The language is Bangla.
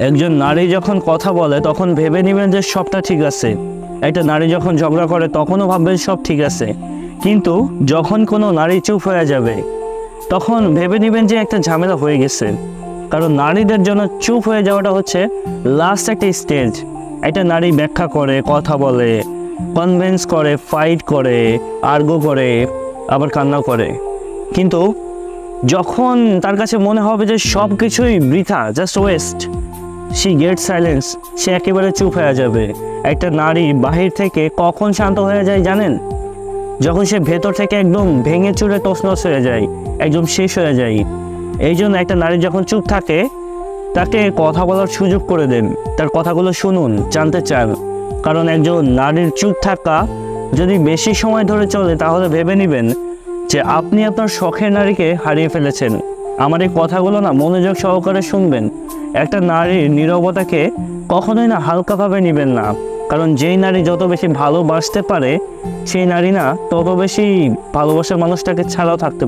একজন নারী যখন কথা বলে তখন ভেবে নেবেন যে সবটা ঠিক আছে। একটা নারী যখন ঝগড়া করে তখনও ভাববেন সব ঠিক আছে। কিন্তু যখন কোনো নারী চুপ হয়ে যাবে তখন ভেবে নেবেন যে একটা ঝামেলা হয়ে গেছে। কারণ নারীদের জন্য চুপ হয়ে যাওয়াটা হচ্ছে লাস্ট একটা স্টেজ। একটা নারী ব্যাখ্যা করে, কথা বলে, কনভিন্স করে, ফাইট করে, আর্গু করে, আবার কান্নাও করে। কিন্তু যখন তার কাছে মনে হবে যে সব কিছুই বৃথা, just waste, she get silence, সে একেবারে চুপ হয়ে যাবে। একটা নারী বাহির থেকে কখন শান্ত হয়ে যায় জানেন? যখন সে ভেতর থেকে একদম ভেঙে চুরে তছনছ হয়ে যায়, একদম শেষ হয়ে যায়। এই জন্য একটা নারী যখন চুপ থাকে তাকে কথা বলার সুযোগ করে দেন, তার কথাগুলো শুনুন, জানতে চান। কারণ একজন নারীর চুপ থাকা যদি বেশি সময় ধরে চলে তাহলে ভেবে নেবেন যে আপনি আপনার শখের নারীকে হারিয়ে ফেলেছেন। আমার এই কথাগুলো না মনোযোগ সহকারে শুনবেন। একটা নারীর নীরবতাকে কখনোই না হালকাভাবে নেবেন না। কারণ যেই নারী যত বেশি ভালোবাসতে পারে সেই নারী না তত বেশি ভালোবাসার মানুষটাকে ছাড়াও থাকতে পারে।